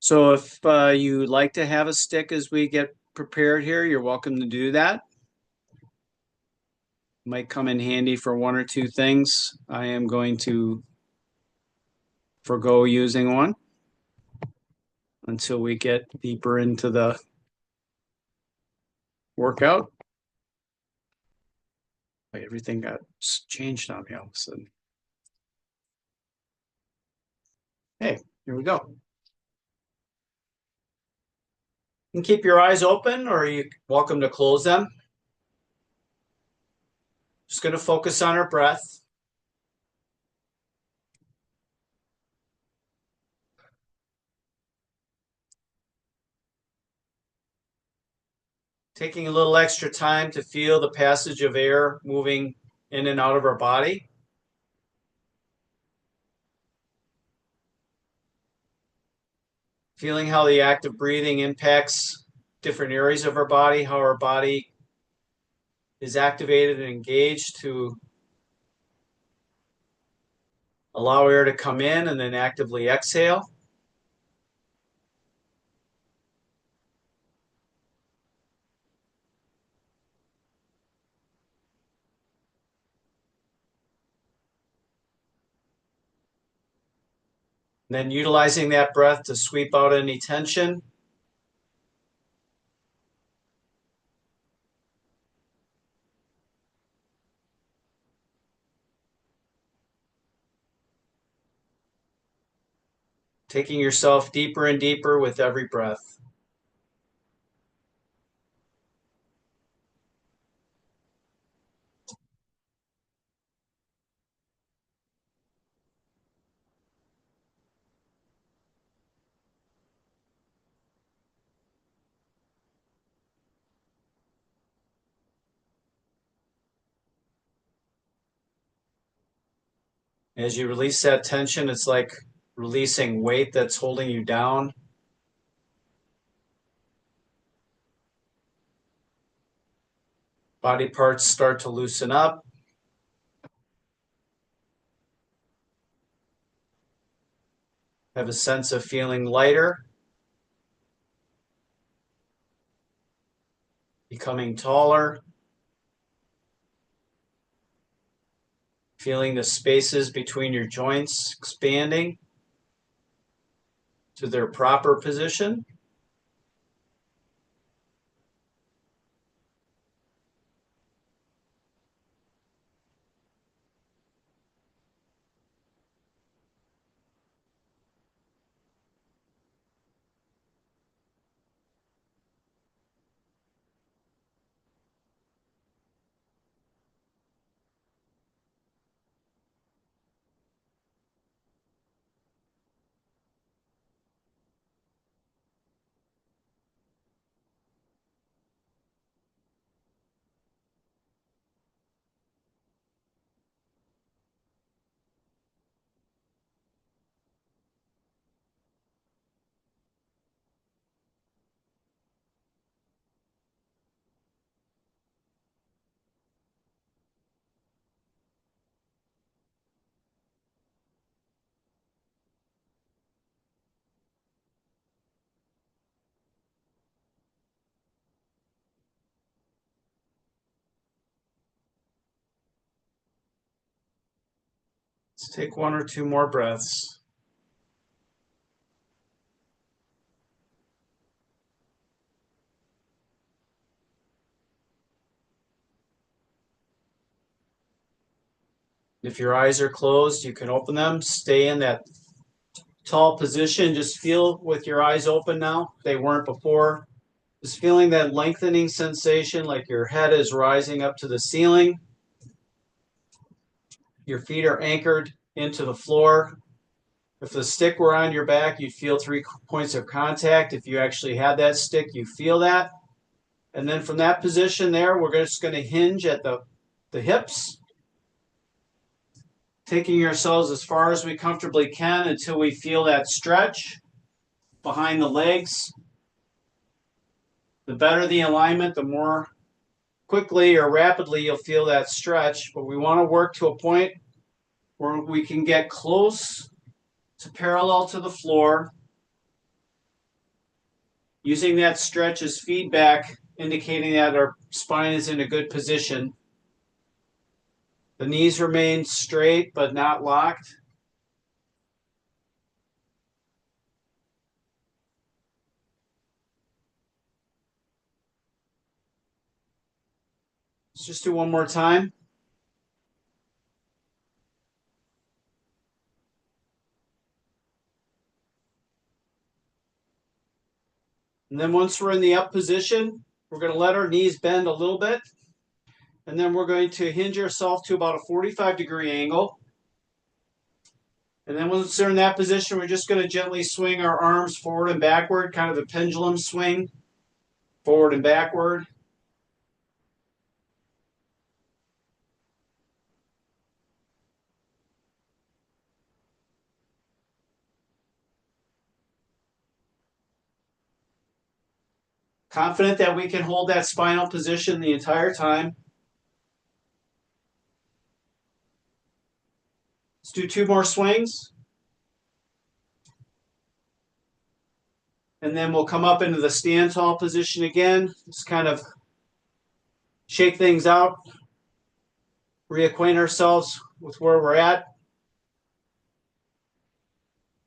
So if you'd like to have a stick as we get prepared here, you're welcome to do that. Might come in handy for one or two things. I am going to forego using one until we get deeper into the workout. Everything got changed on me all of a sudden. Hey, here we go. You can keep your eyes open or you're welcome to close them. Just going to focus on our breath. Taking a little extra time to feel the passage of air moving in and out of our body. Feeling how the act of breathing impacts different areas of our body, how our body is activated and engaged to allow air to come in and then actively exhale. And then utilizing that breath to sweep out any tension. Taking yourself deeper and deeper with every breath. As you release that tension, it's like releasing weight that's holding you down. Body parts start to loosen up. Have a sense of feeling lighter, becoming taller, feeling the spaces between your joints expanding to their proper position. Let's take one or two more breaths. If your eyes are closed, you can open them. Stay in that tall position. Just feel with your eyes open now. They weren't before. Just feeling that lengthening sensation like your head is rising up to the ceiling. Your feet are anchored into the floor. If the stick were on your back, you'd feel 3 points of contact. If you actually had that stick, you feel that. And then from that position there, we're just going to hinge at the hips, taking ourselves as far as we comfortably can until we feel that stretch behind the legs. The better the alignment, the more quickly or rapidly you'll feel that stretch. But we want to work to a point where we can get close to parallel to the floor using that stretch as feedback, indicating that our spine is in a good position. The knees remain straight but not locked. Let's just do one more time. And then once we're in the up position, we're going to let our knees bend a little bit. And then we're going to hinge ourselves to about a 45-degree angle. And then once we're in that position, we're just going to gently swing our arms forward and backward, kind of a pendulum swing, forward and backward. Confident that we can hold that spinal position the entire time. Let's do 2 more swings. And then we'll come up into the stand tall position again. Just kind of shake things out, reacquaint ourselves with where we're at.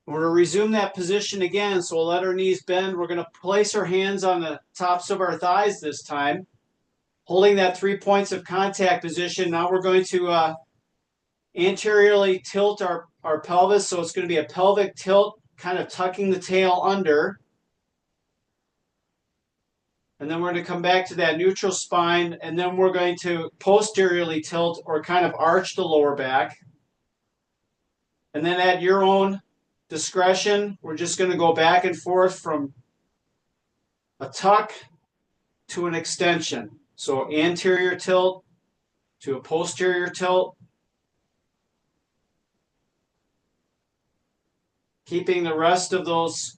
We're going to resume that position again, so we'll let our knees bend. We're going to place our hands on the tops of our thighs this time, holding that 3 points of contact position. Now we're going to anteriorly tilt our pelvis, so it's going to be a pelvic tilt, kind of tucking the tail under. And then we're going to come back to that neutral spine, and then we're going to posteriorly tilt or kind of arch the lower back. And then at your own discretion, we're just going to go back and forth from a tuck to an extension. So anterior tilt to a posterior tilt. Keeping the rest of those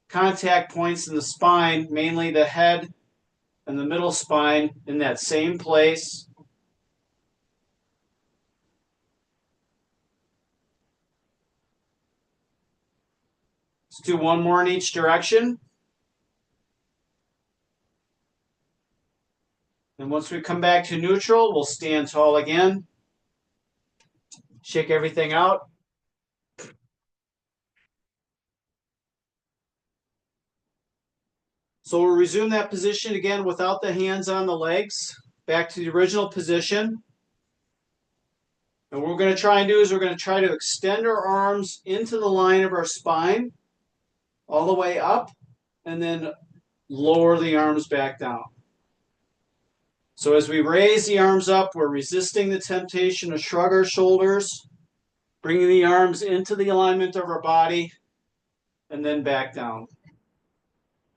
contact points in the spine, mainly the head and the middle spine, in that same place. Let's do 1 more in each direction. And once we come back to neutral, we'll stand tall again. Shake everything out. So we'll resume that position again without the hands on the legs, back to the original position. And what we're going to try and do is we're going to try to extend our arms into the line of our spine, all the way up, and then lower the arms back down. So as we raise the arms up, we're resisting the temptation to shrug our shoulders, bringing the arms into the alignment of our body, and then back down.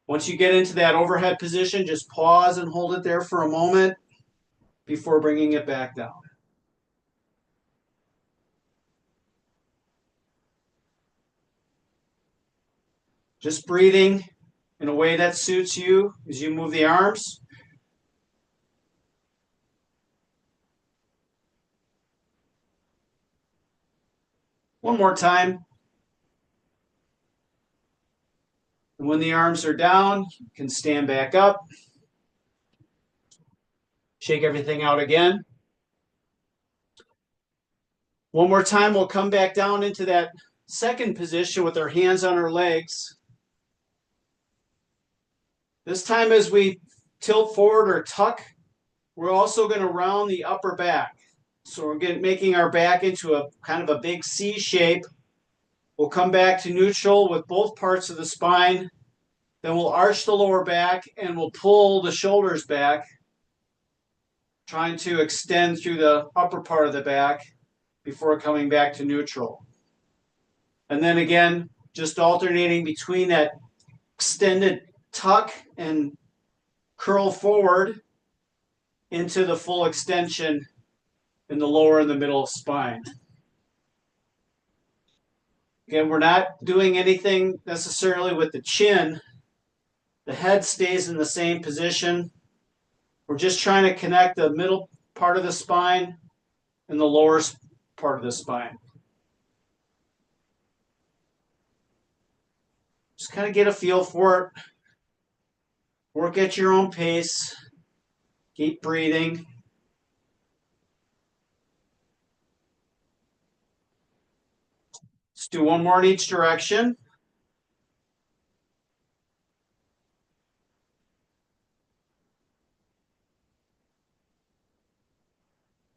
Once you get into that overhead position, just pause and hold it there for a moment before bringing it back down. Just breathing in a way that suits you as you move the arms. One more time. And when the arms are down, you can stand back up. Shake everything out again. One more time, we'll come back down into that second position with our hands on our legs. This time as we tilt forward or tuck, we're also going to round the upper back. So we're making our back into a kind of a big C shape. We'll come back to neutral with both parts of the spine. Then we'll arch the lower back and we'll pull the shoulders back, trying to extend through the upper part of the back before coming back to neutral. And then again, just alternating between that extended tuck and curl forward into the full extension in the lower and the middle spine. Again, we're not doing anything necessarily with the chin. The head stays in the same position. We're just trying to connect the middle part of the spine and the lower part of the spine. Just kind of get a feel for it. Work at your own pace. Keep breathing. Let's do one more in each direction.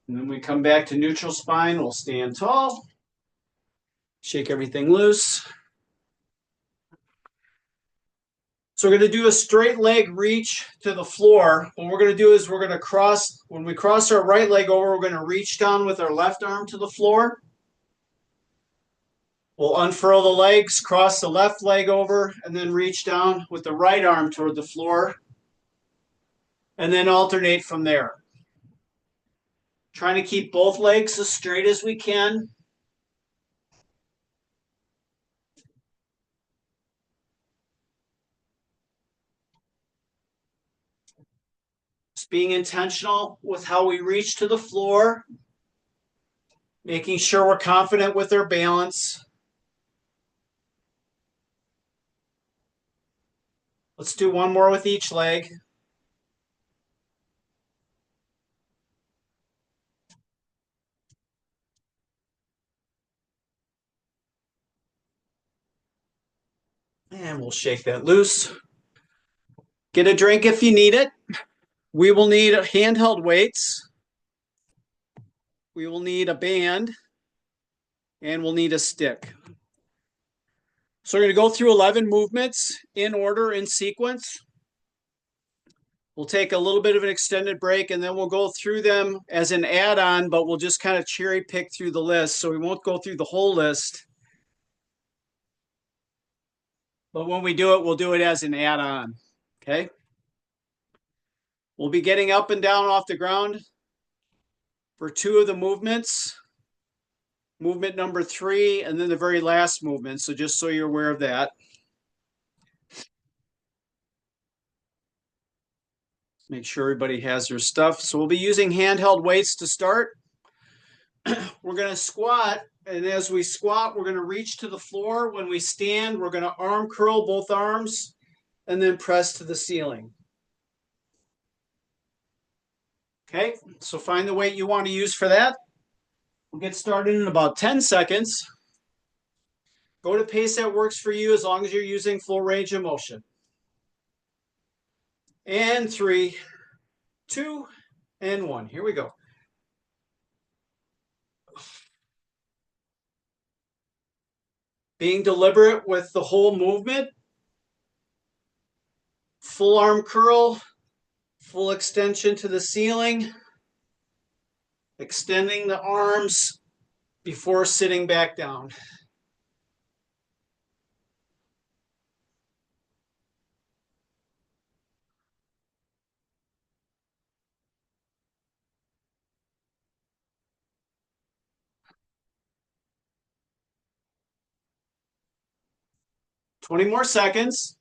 And then we come back to neutral spine. We'll stand tall. Shake everything loose. So we're going to do a straight leg reach to the floor. What we're going to do is we're going to cross, when we cross our right leg over, we're going to reach down with our left arm to the floor. We'll unfurl the legs, cross the left leg over, and then reach down with the right arm toward the floor, and then alternate from there. Trying to keep both legs as straight as we can. Just being intentional with how we reach to the floor, making sure we're confident with our balance. Let's do one more with each leg. And we'll shake that loose. Get a drink if you need it. We will need handheld weights. We will need a band. And we'll need a stick. So we're going to go through 11 movements in order, in sequence. We'll take a little bit of an extended break, and then we'll go through them as an add-on, but we'll just kind of cherry pick through the list. So we won't go through the whole list. But when we do it, we'll do it as an add-on. Okay? We'll be getting up and down off the ground for 2 of the movements. Movement number 3, and then the very last movement. So just so you're aware of that. Make sure everybody has their stuff. So we'll be using handheld weights to start. We're going to squat. And as we squat, we're going to reach to the floor. When we stand, we're going to arm curl both arms and then press to the ceiling. Okay, so find the weight you want to use for that. We'll get started in about 10 seconds. Go to pace that works for you as long as you're using full range of motion. And 3, 2, and 1. Here we go. Being deliberate with the whole movement. Full arm curl, full extension to the ceiling. Extending the arms before sitting back down. Twenty more seconds.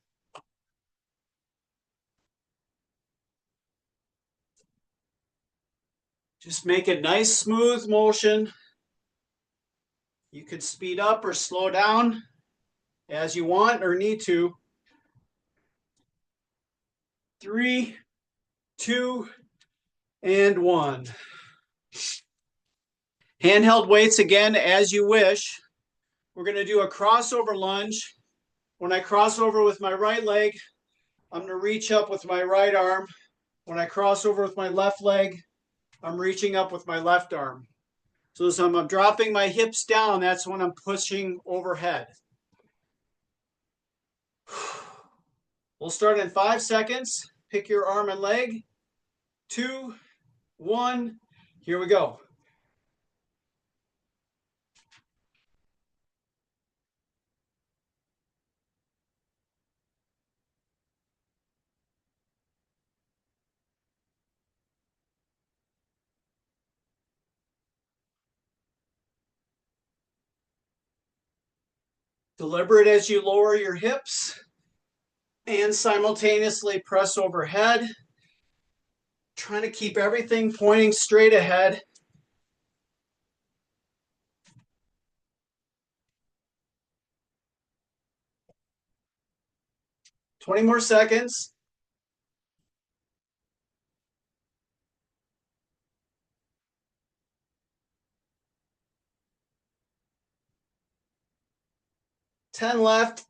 Just make it nice, smooth motion. You could speed up or slow down as you want or need to. 3, 2, and 1. Handheld weights again as you wish. We're going to do a crossover lunge. When I cross over with my right leg, I'm going to reach up with my right arm. When I cross over with my left leg, I'm reaching up with my left arm. So as I'm dropping my hips down, that's when I'm pushing overhead. We'll start in 5 seconds. Pick your arm and leg. 2, 1. Here we go. Deliberate as you lower your hips and simultaneously press overhead. Trying to keep everything pointing straight ahead. Twenty more seconds. 10 left.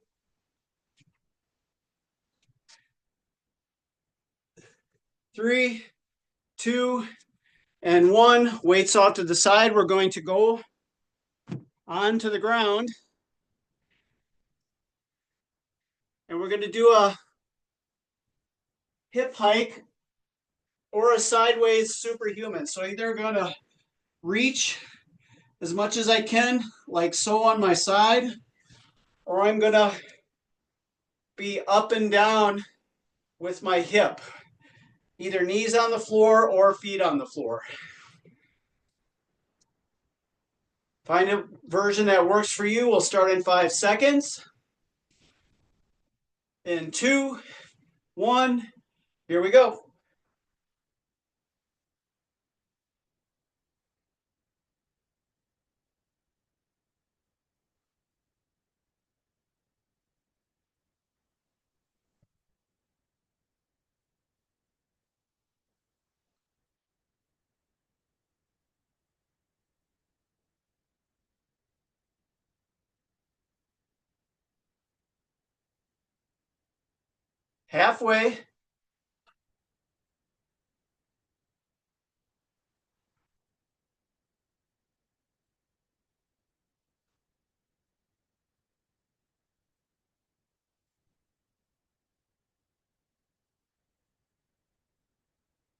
3, 2, and 1. Weights off to the side. We're going to go onto the ground. And we're going to do a hip hike or a sideways superhuman. So either going to reach as much as I can, like so on my side, or I'm going to be up and down with my hip, either knees on the floor or feet on the floor. Find a version that works for you. We'll start in 5 seconds. In 2, 1, here we go. Halfway.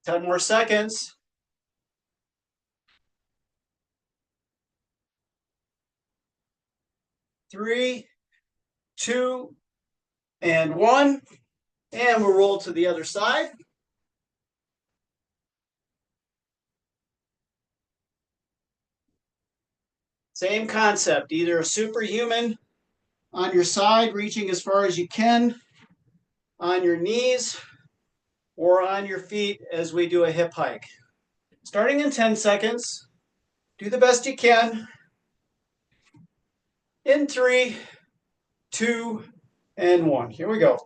Ten more seconds. 3, 2, and 1. And we'll roll to the other side. Same concept, either a superhuman on your side, reaching as far as you can, on your knees, or on your feet as we do a hip hike. Starting in 10 seconds, do the best you can. In 3, 2, and 1. Here we go.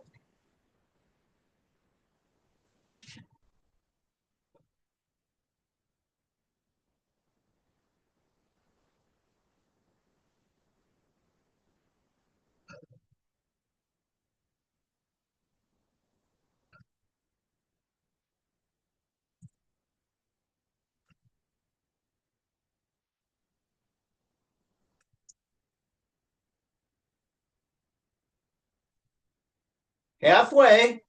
Halfway.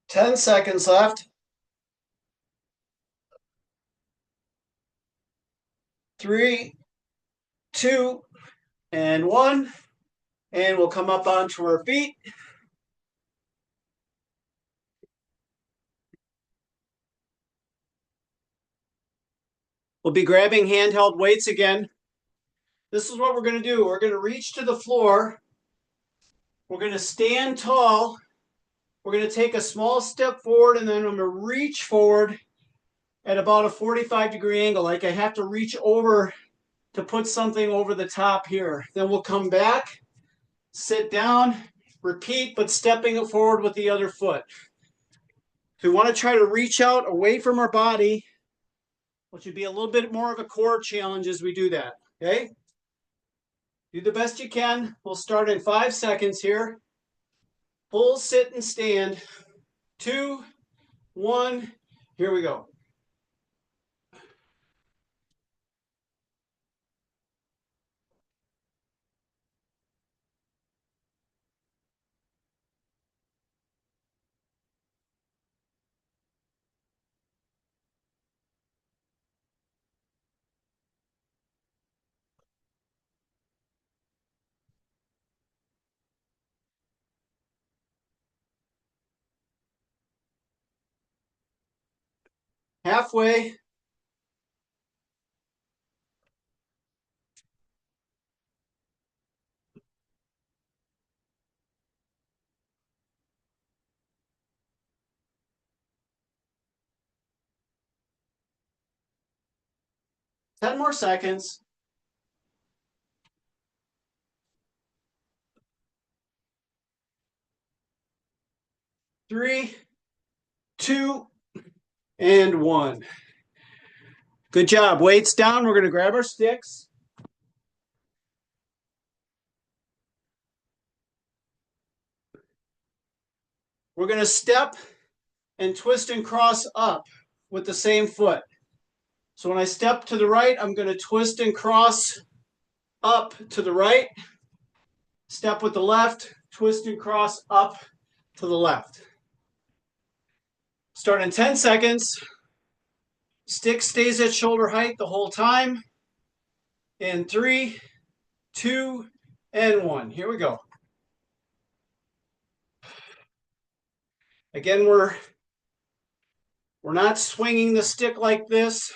10 seconds left. 3, 2, and 1. And we'll come up onto our feet. We'll be grabbing handheld weights again. This is what we're going to do. We're going to reach to the floor. We're going to stand tall. We're going to take a small step forward, and then I'm going to reach forward at about a 45-degree angle, like I have to reach over to put something over the top here. Then we'll come back, sit down, repeat, but stepping it forward with the other foot. So we want to try to reach out away from our body, which would be a little bit more of a core challenge as we do that, okay? Do the best you can. We'll start in 5 seconds here. Full sit and stand. 2, 1, here we go. Halfway. 10 more seconds. 3, 2, and 1. Good job. Weights down. We're going to grab our sticks. We're going to step and twist and cross up with the same foot. So when I step to the right, I'm going to twist and cross up to the right. Step with the left, twist and cross up to the left. Start in 10 seconds. Stick stays at shoulder height the whole time. In 3, 2, and 1. Here we go. Again, we're not swinging the stick like this.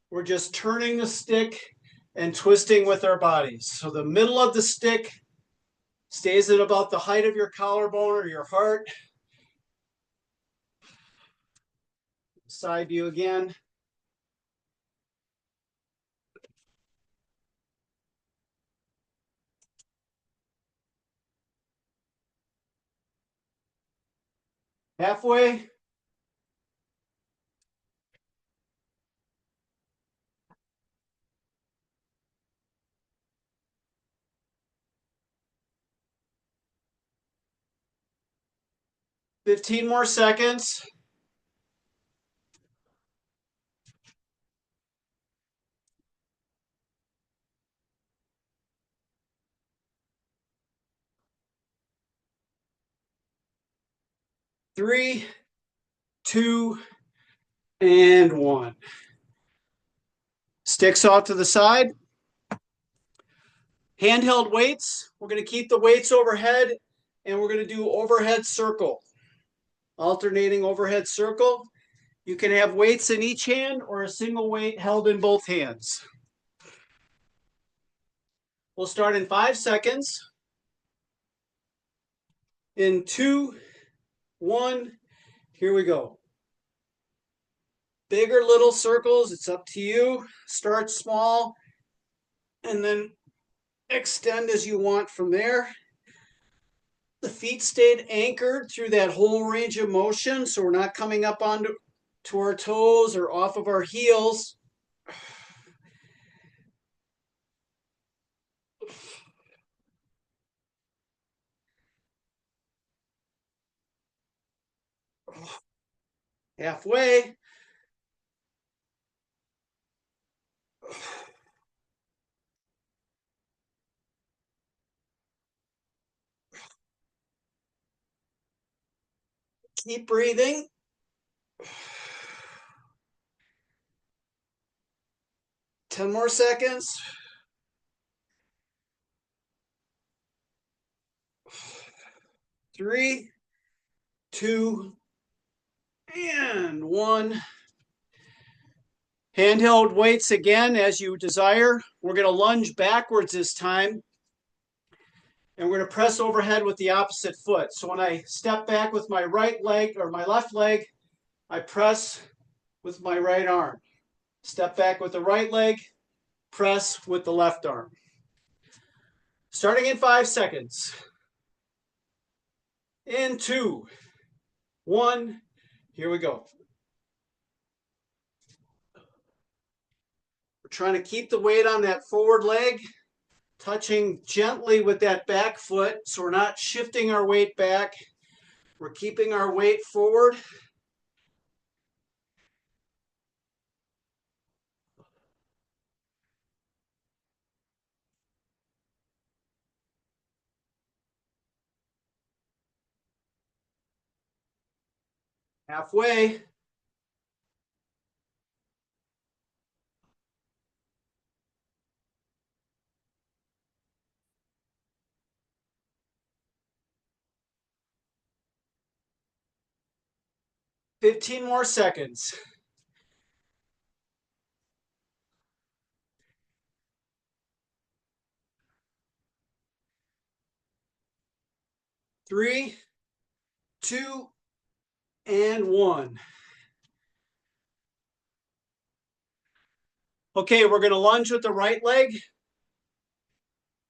We're just turning the stick and twisting with our bodies. So the middle of the stick stays at about the height of your collarbone or your heart. Side view again. Halfway. Fifteen more seconds. Three, 2, and 1. Sticks off to the side. Handheld weights. We're going to keep the weights overhead, and we're going to do overhead circle. Alternating overhead circle. You can have weights in each hand or a single weight held in both hands. We'll start in 5 seconds. In 2, 1, here we go. Big or little circles, it's up to you. Start small and then extend as you want from there. The feet stayed anchored through that whole range of motion, so we're not coming up onto our toes or off of our heels. Halfway. Keep breathing. 10 more seconds. 3, 2, and 1. Handheld weights again as you desire. We're going to lunge backwards this time. And we're going to press overhead with the opposite foot. So when I step back with my right leg or my left leg, I press with my right arm. Step back with the right leg, press with the left arm. Starting in 5 seconds. In 2, 1, here we go. We're trying to keep the weight on that forward leg, touching gently with that back foot, so we're not shifting our weight back. We're keeping our weight forward. Halfway. Fifteen more seconds. 3, 2, and 1. Okay, we're going to lunge with the right leg,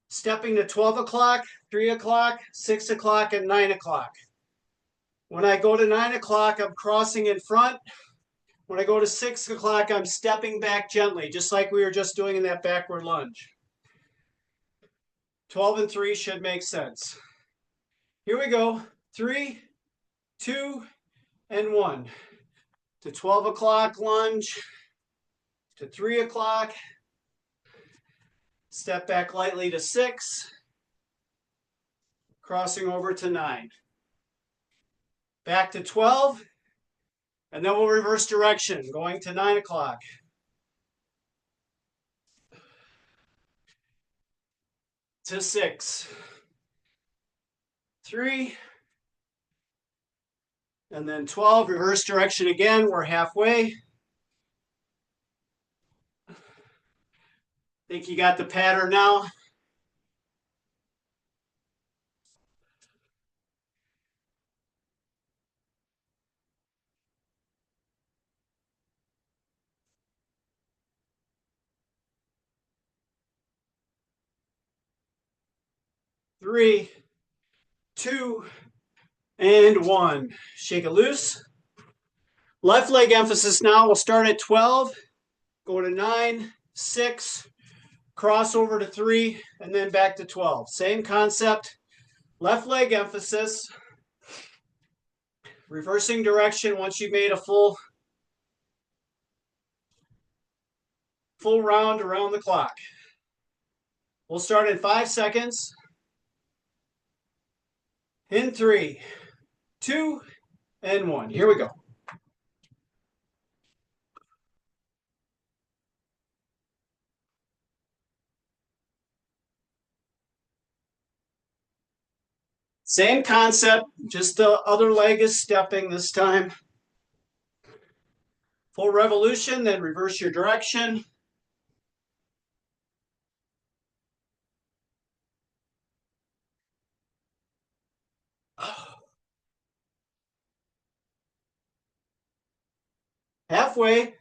stepping to 12 o'clock, 3 o'clock, 6 o'clock, and 9 o'clock. When I go to 9 o'clock, I'm crossing in front. When I go to 6 o'clock, I'm stepping back gently, just like we were just doing in that backward lunge. 12 and 3 should make sense. Here we go. 3, 2, and 1. To 12 o'clock lunge, to 3 o'clock, step back lightly to 6, crossing over to 9. Back to 12, and then we'll reverse direction, going to 9 o'clock. To 6, 3, and then 12, reverse direction again, we're halfway. Think you got the pattern now? Three, 2, and 1. Shake it loose. Left leg emphasis now. We'll start at 12, go to 9, 6, cross over to 3, and then back to 12. Same concept. Left leg emphasis. Reversing direction once you've made a full round around the clock. We'll start in 5 seconds. In 3, 2, and 1. Here we go. Same concept, just the other leg is stepping this time. Full revolution, then reverse your direction. Halfway.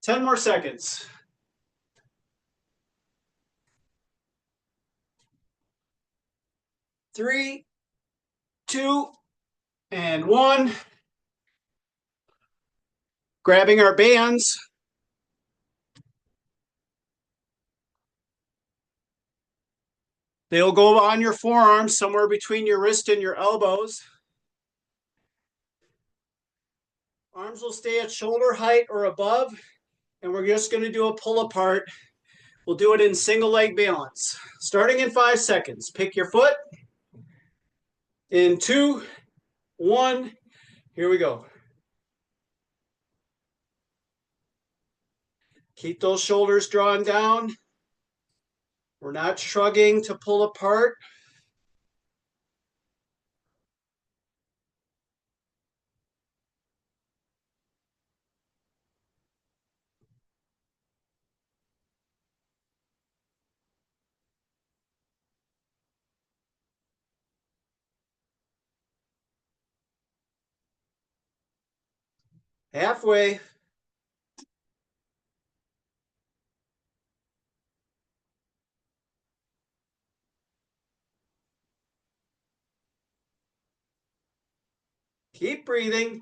Ten more seconds. 3, 2, and 1. Grabbing our bands. They'll go on your forearms, somewhere between your wrist and your elbows. Arms will stay at shoulder height or above, and we're just going to do a pull apart. We'll do it in single leg balance. Starting in 5 seconds. Pick your foot. In 2, 1. Here we go. Keep those shoulders drawn down. We're not shrugging to pull apart. Halfway. Keep breathing.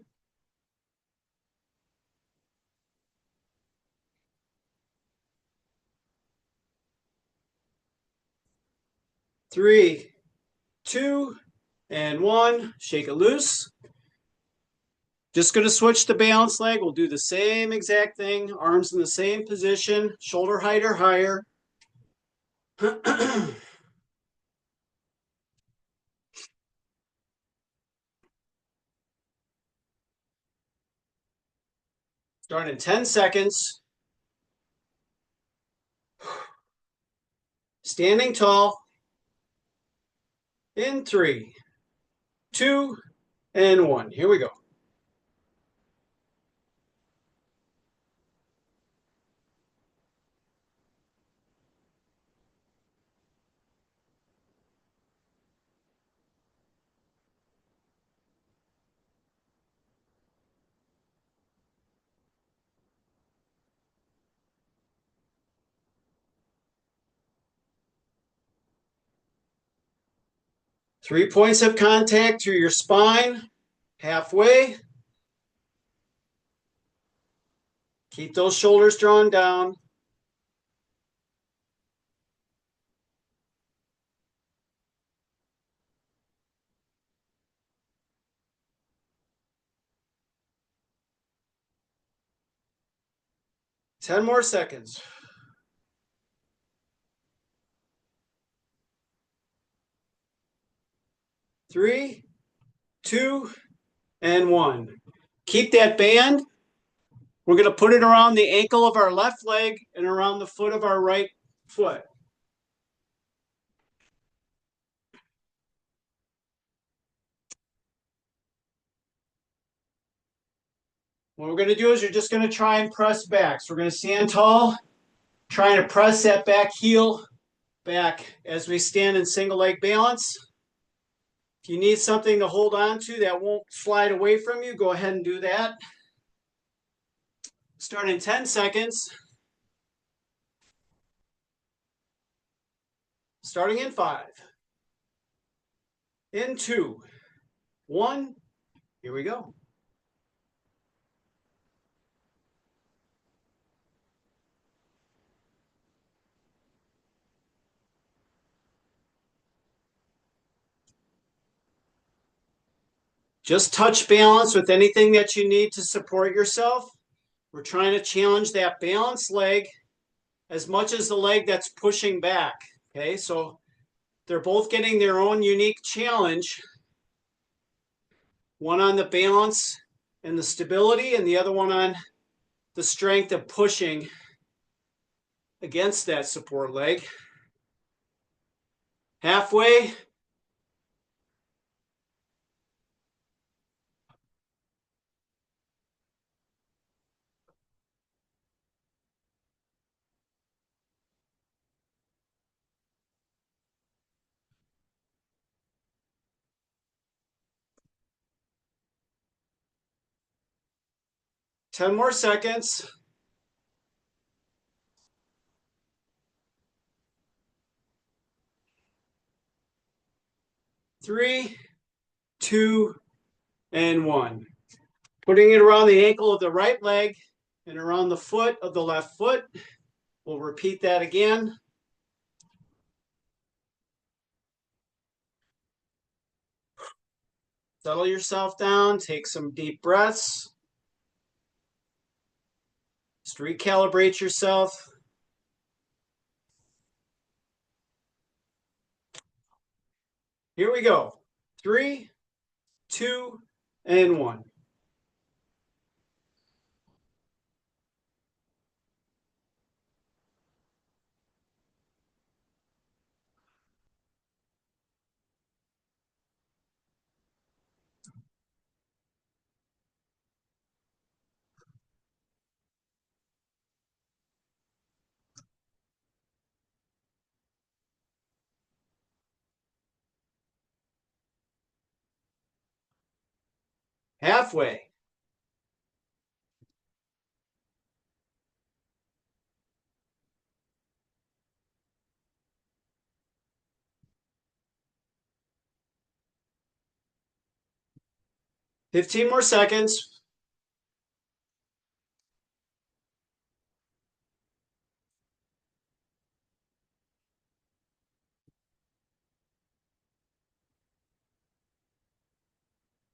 Three, 2, and 1. Shake it loose. Just going to switch the balance leg. We'll do the same exact thing. Arms in the same position. Shoulder height or higher. Start in 10 seconds. Standing tall. In 3, 2, and 1. Here we go. 3 points of contact through your spine, halfway. Keep those shoulders drawn down. Ten more seconds. 3, 2, and 1. Keep that band. We're going to put it around the ankle of our left leg and around the foot of our right foot. What we're going to do is you're just going to try and press back. So we're going to stand tall, trying to press that back heel back as we stand in single leg balance. If you need something to hold on to that won't slide away from you, go ahead and do that. Start in 10 seconds. Starting in 5. In 2. 1. Here we go. Just touch balance with anything that you need to support yourself. We're trying to challenge that balanced leg as much as the leg that's pushing back. Okay, so they're both getting their own unique challenge. One on the balance and the stability, and the other one on the strength of pushing against that support leg. Halfway. Ten more seconds. 3, 2, and 1. Putting it around the ankle of the right leg and around the foot of the left foot. We'll repeat that again. Settle yourself down. Take some deep breaths. Just recalibrate yourself. Here we go. 3, 2, and 1. Halfway. Fifteen more seconds.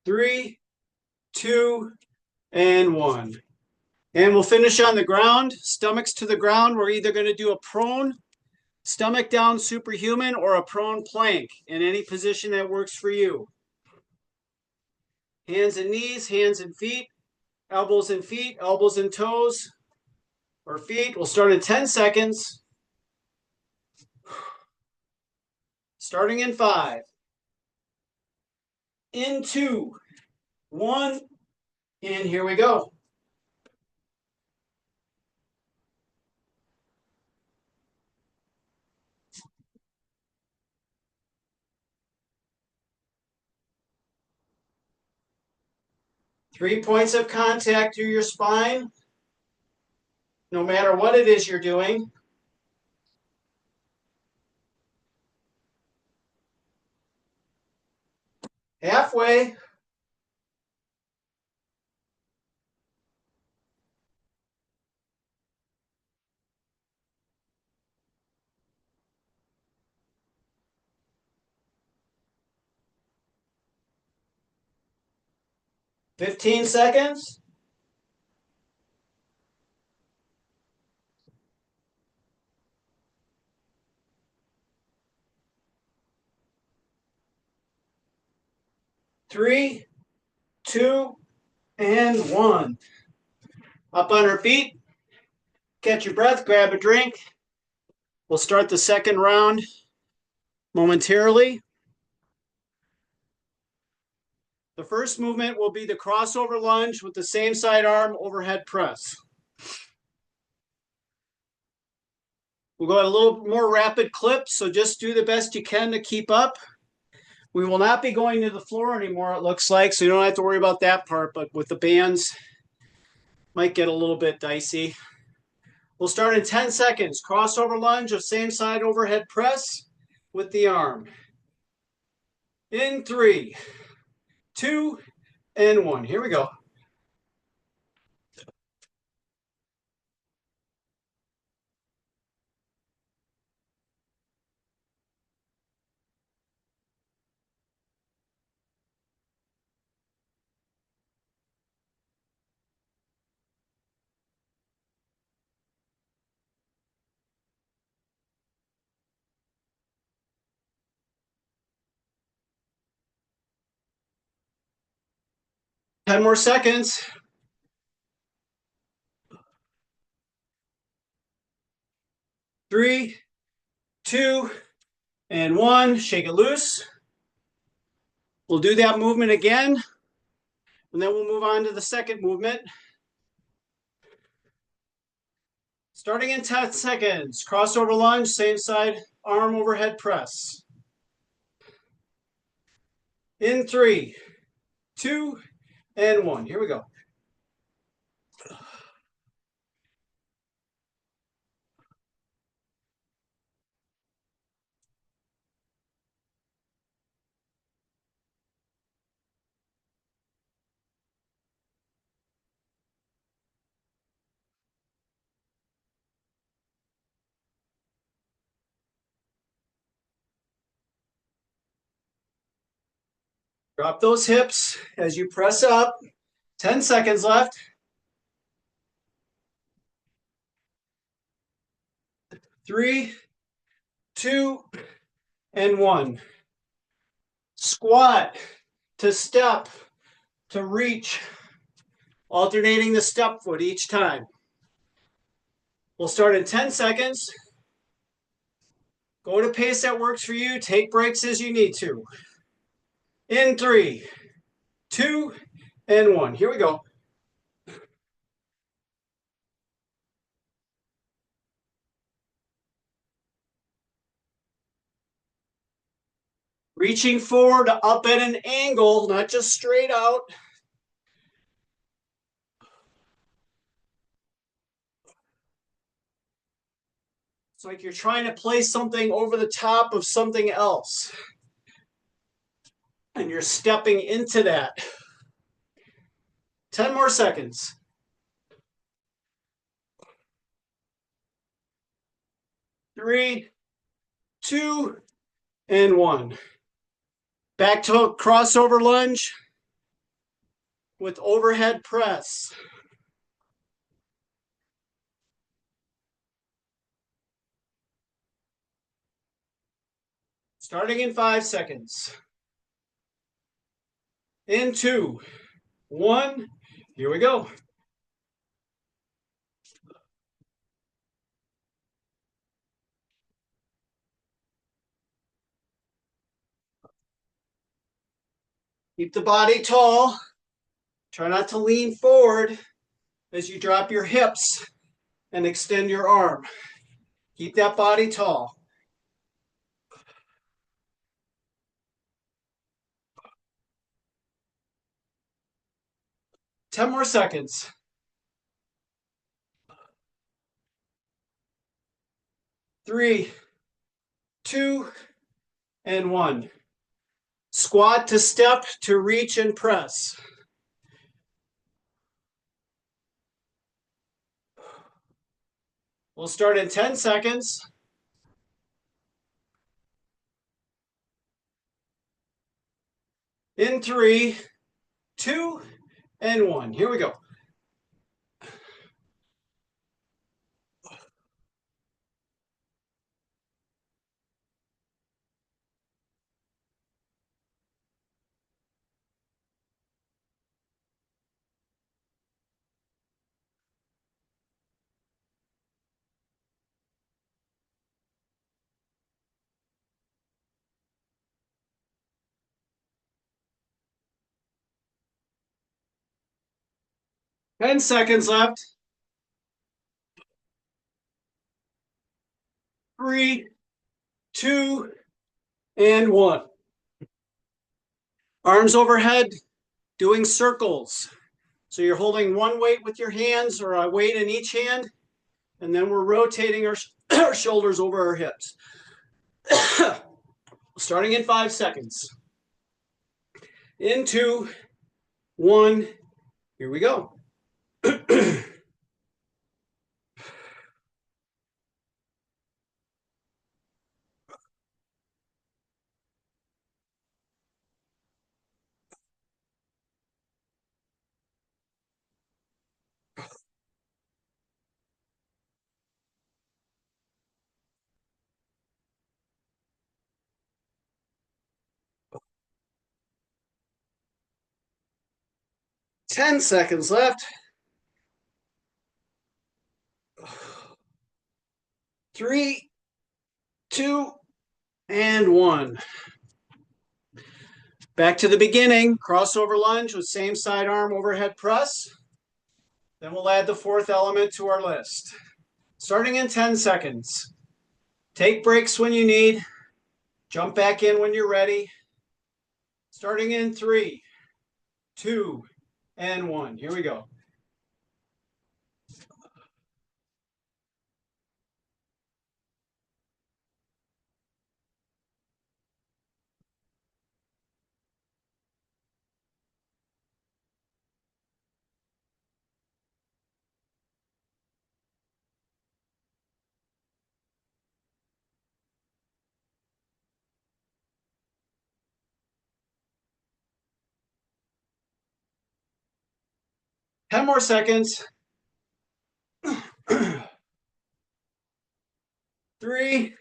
3, 2, and 1. And we'll finish on the ground, stomachs to the ground. We're either going to do a prone, stomach down superhuman, or a prone plank in any position that works for you. Hands and knees, hands and feet, elbows and feet, elbows and toes, or feet. We'll start in 10 seconds. Starting in 5. In 2, 1, and here we go. Three points of contact through your spine, no matter what it is you're doing. Halfway. $15 seconds. Three, two, and one. Up on our feet. Catch your breath. Grab a drink. We'll start the second round momentarily. The first movement will be the crossover lunge with the same side arm overhead press. We'll go at a little more rapid clip, so just do the best you can to keep up. We will not be going to the floor anymore, it looks like, so you don't have to worry about that part, but with the bands, might get a little bit dicey. We'll start in 10 seconds. Crossover lunge of same side overhead press with the arm. In 3, 2, and 1. Here we go. Ten more seconds. 3, 2, and 1. Shake it loose. We'll do that movement again, and then we'll move on to the second movement. Starting in 10 seconds. Crossover lunge, same side arm overhead press. In 3, 2, and 1. Here we go. Drop those hips as you press up. 10 seconds left. 3, 2, and 1. Squat to step to reach, alternating the step foot each time. We'll start in 10 seconds. Go at a pace that works for you. Take breaks as you need to. In 3, 2, and 1. Here we go. Reaching forward up at an angle, not just straight out. It's like you're trying to place something over the top of something else. And you're stepping into that. 10 more seconds. 3, 2, and 1. Back to a crossover lunge with overhead press. Starting in 5 seconds. In 2, 1. Here we go. Keep the body tall. Try not to lean forward as you drop your hips and extend your arm. Keep that body tall. Ten more seconds. 3, 2, and 1. Squat to step to reach and press. We'll start in 10 seconds. In 3, 2, and 1. Here we go. 10 seconds left. 3, 2, and 1. Arms overhead, doing circles. So you're holding one weight with your hands or a weight in each hand, and then we're rotating our shoulders over our hips. Starting in 5 seconds. In 2, 1, here we go. 10 seconds left. 3, 2, and 1. Back to the beginning, crossover lunge with same side arm overhead press. Then we'll add the fourth element to our list. Starting in 10 seconds. Take breaks when you need. Jump back in when you're ready. Starting in 3, 2, and 1. Here we go. Ten more seconds. 3,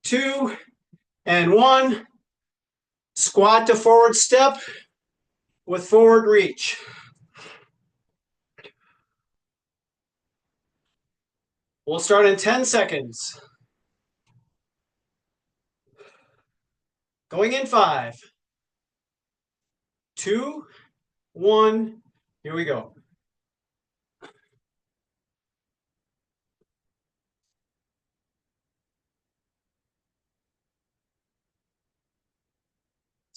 2, and 1. Squat to forward step with forward reach. We'll start in 10 seconds. Going in 5, 2, 1. Here we go.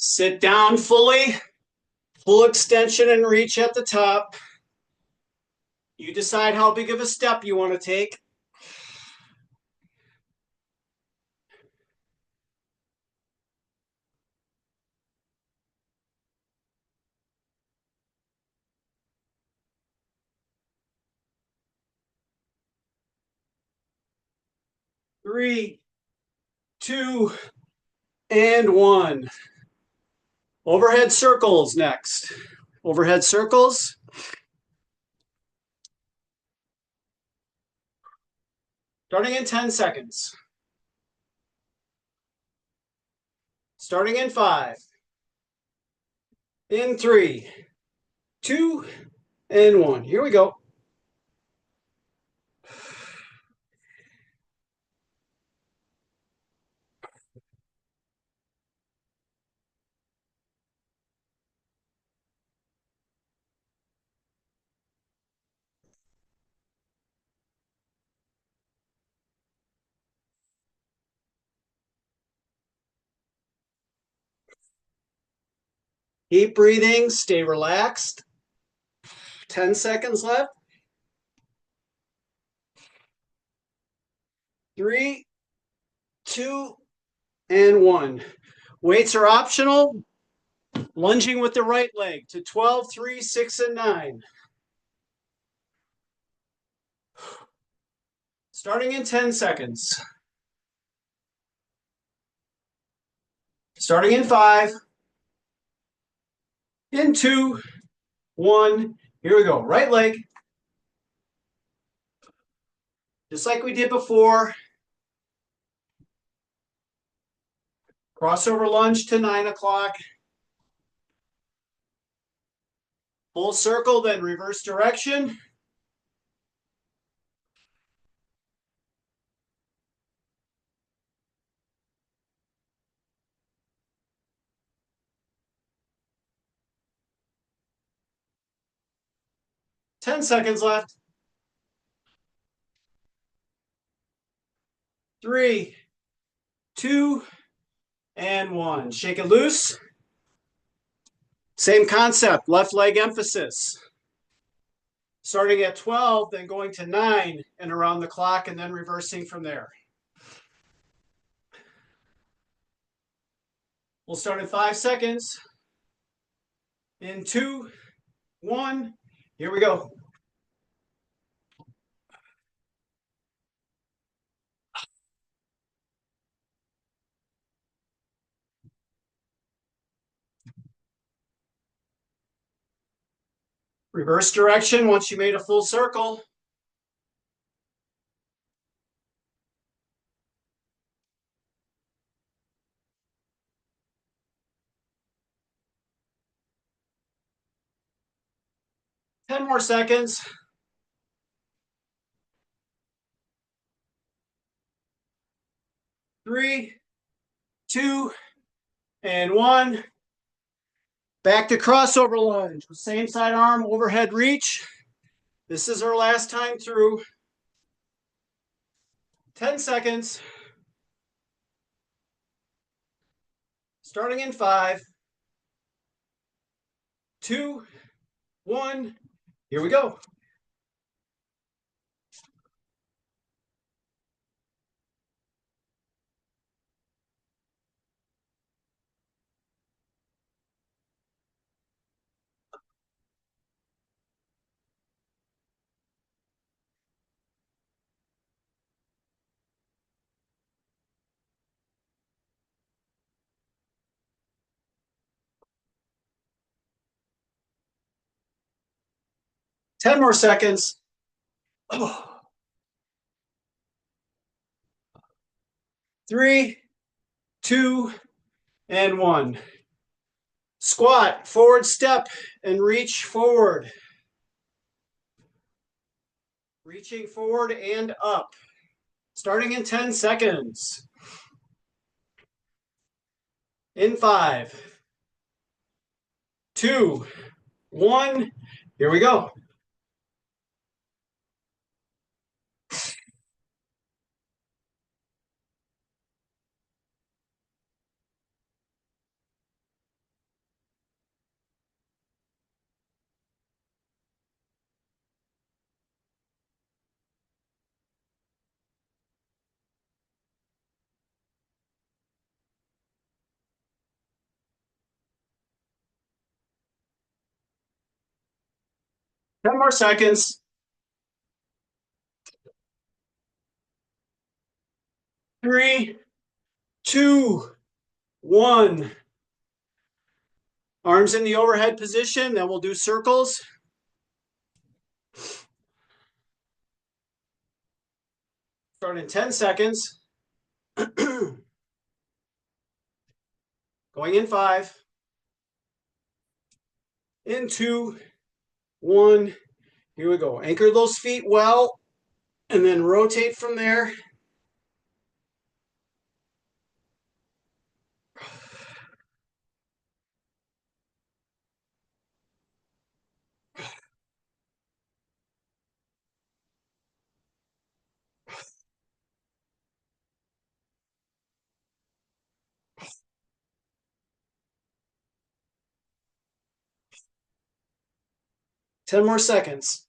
Sit down fully, full extension and reach at the top. You decide how big of a step you want to take. Three, 2, and 1. Overhead circles next. Overhead circles. Starting in 10 seconds. Starting in 5. In 3, 2, and 1. Here we go. Keep breathing, stay relaxed. 10 seconds left. 3, 2, and 1. Weights are optional. Lunging with the right leg to 12, 3, 6, and 9. Starting in 10 seconds. Starting in 5, in 2, 1. Here we go. Right leg. Just like we did before. Crossover lunge to 9 o'clock. Full circle, then reverse direction. Ten seconds left. 3, 2, and 1. Shake it loose. Same concept, left leg emphasis. Starting at 12, then going to 9 and around the clock, and then reversing from there. We'll start in 5 seconds. In 2, 1. Here we go. Reverse direction once you made a full circle. Ten more seconds. 3, 2, and 1. Back to crossover lunge with same side arm overhead reach. This is our last time through. 10 seconds. Starting in 5, 2, 1. Here we go. Ten more seconds. Oh. 3, 2, and 1. Squat, forward step, and reach forward. Reaching forward and up. Starting in 10 seconds. In 5, 2, 1. Here we go. Ten more seconds. 3, 2, 1. Arms in the overhead position, then we'll do circles. Start in 10 seconds. Going in 5. In 2, 1. Here we go. Anchor those feet well, and then rotate from there. Ten more seconds.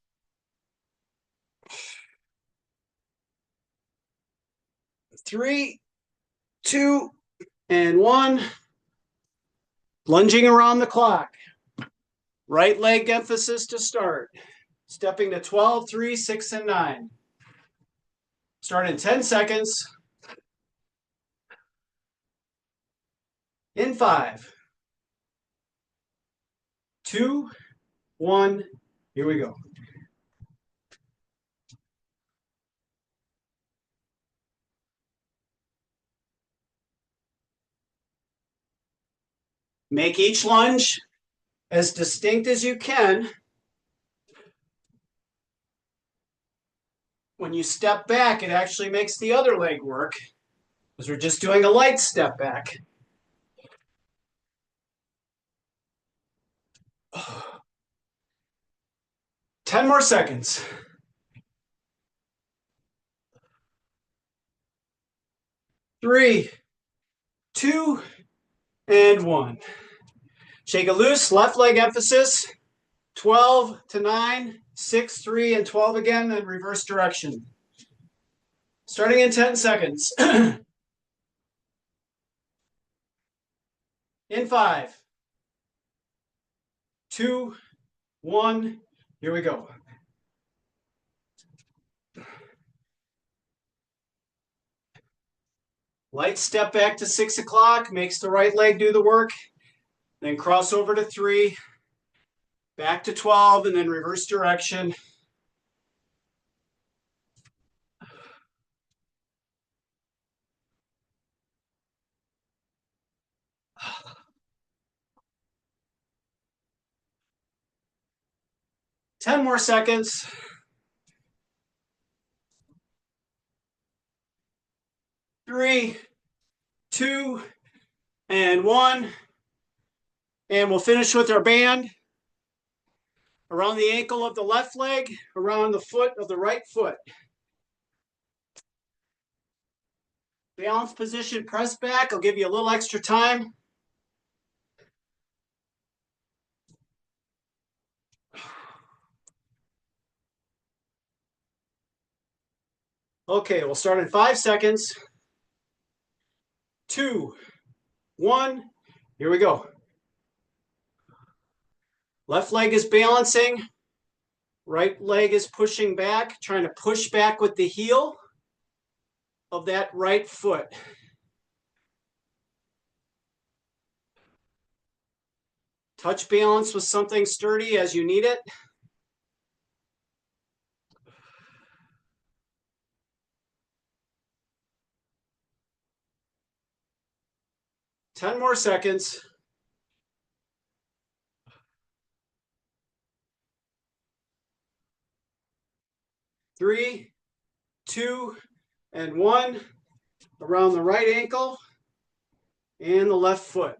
3, 2, and 1. Lunging around the clock. Right leg emphasis to start. Stepping to 12, 3, 6, and 9. Start in 10 seconds. In 5, 2, 1. Here we go. Make each lunge as distinct as you can. When you step back, it actually makes the other leg work, because we're just doing a light step back. Oh. 10 more seconds. 3, 2, and 1. Shake it loose, left leg emphasis. 12 to 9, 6, 3, and 12 again, then reverse direction. Starting in 10 seconds. In 5, 2, 1. Here we go. Light step back to 6 o'clock, makes the right leg do the work. Then cross over to 3, back to 12, and then reverse direction. Ten more seconds. 3, 2, and 1. And we'll finish with our band around the ankle of the left leg, around the foot of the right foot. Balance position, press back. I'll give you a little extra time. Okay, we'll start in 5 seconds. 2, 1. Here we go. Left leg is balancing. Right leg is pushing back, trying to push back with the heel of that right foot. Touch balance with something sturdy as you need it. Ten more seconds. 3, 2, and 1. Around the right ankle and the left foot.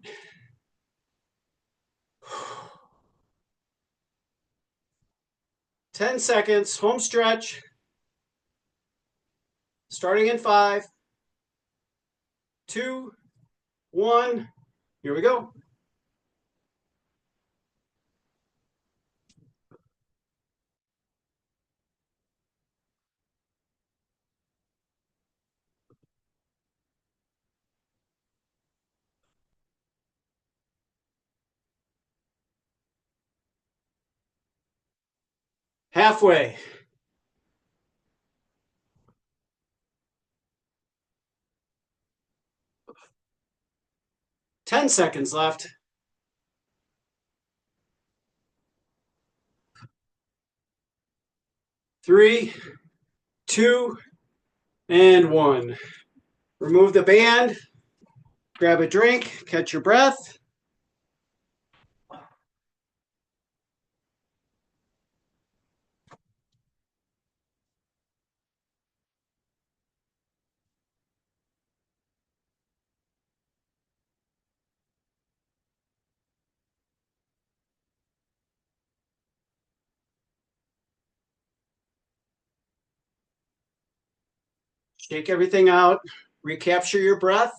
Ten seconds, home stretch. Starting in 5, 2, 1. Here we go. Halfway. 10 seconds left. 3, 2, and 1. Remove the band. Grab a drink. Catch your breath. Shake everything out. Recapture your breath.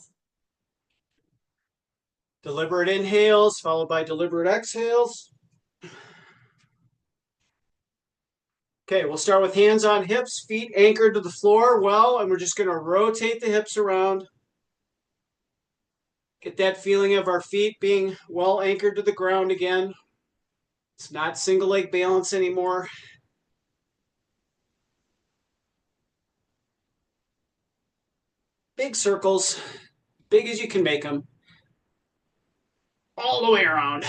Deliberate inhales followed by deliberate exhales. Okay, we'll start with hands on hips, feet anchored to the floor well, and we're just going to rotate the hips around. Get that feeling of our feet being well anchored to the ground again. It's not single leg balance anymore. Big circles, big as you can make them, all the way around.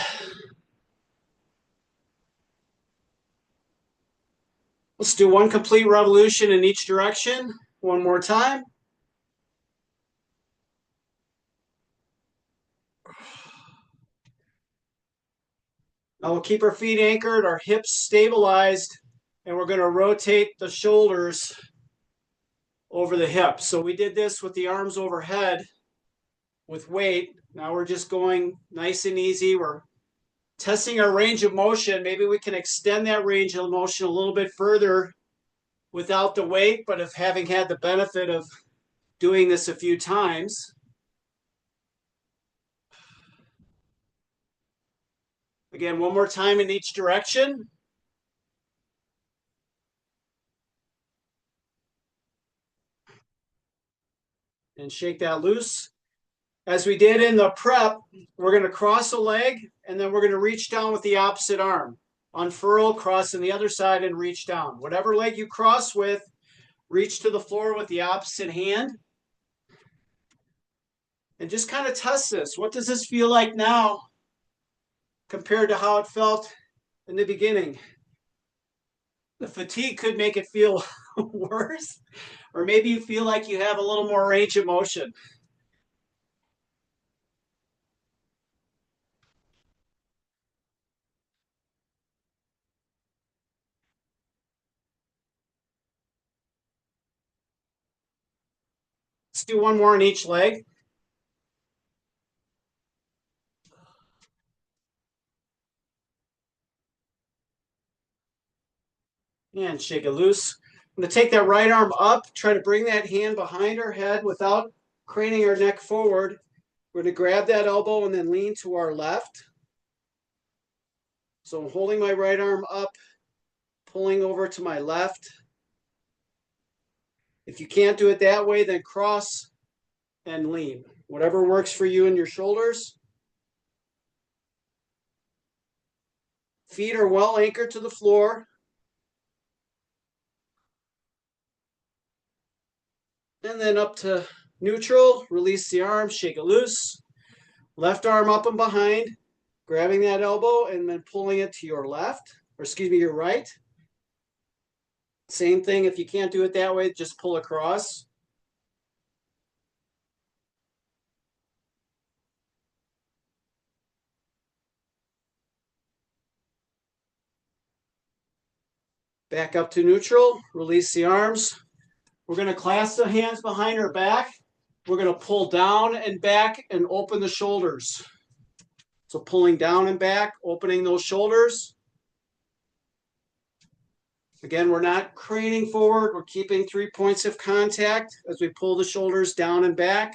Let's do one complete revolution in each direction. One more time. Now we'll keep our feet anchored, our hips stabilized, and we're going to rotate the shoulders over the hips. So we did this with the arms overhead with weight. Now we're just going nice and easy. We're testing our range of motion. Maybe we can extend that range of motion a little bit further without the weight, but of having had the benefit of doing this a few times. Again, one more time in each direction. And shake that loose. As we did in the prep, we're going to cross a leg, and then we're going to reach down with the opposite arm. Unfurl, cross on the other side, and reach down. Whatever leg you cross with, reach to the floor with the opposite hand. And just kind of test this. What does this feel like now compared to how it felt in the beginning? The fatigue could make it feel worse, or maybe you feel like you have a little more range of motion. Let's do one more on each leg. And shake it loose. I'm going to take that right arm up, try to bring that hand behind our head without craning our neck forward. We're going to grab that elbow and then lean to our left. So I'm holding my right arm up, pulling over to my left. If you can't do it that way, then cross and lean. Whatever works for you and your shoulders. Feet are well anchored to the floor. And then up to neutral, release the arm, shake it loose. Left arm up and behind, grabbing that elbow and then pulling it to your left, or excuse me, your right. Same thing, if you can't do it that way, just pull across. Back up to neutral, release the arms. We're going to clasp the hands behind our back. We're going to pull down and back and open the shoulders. So pulling down and back, opening those shoulders. Again, we're not craning forward. We're keeping 3 points of contact as we pull the shoulders down and back.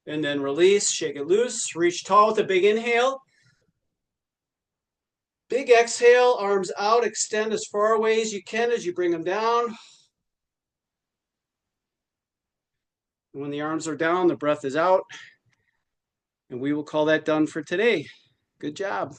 And then release, shake it loose, reach tall with a big inhale. Big exhale, arms out, extend as far away as you can as you bring them down. And when the arms are down, the breath is out. And we will call that done for today. Good job.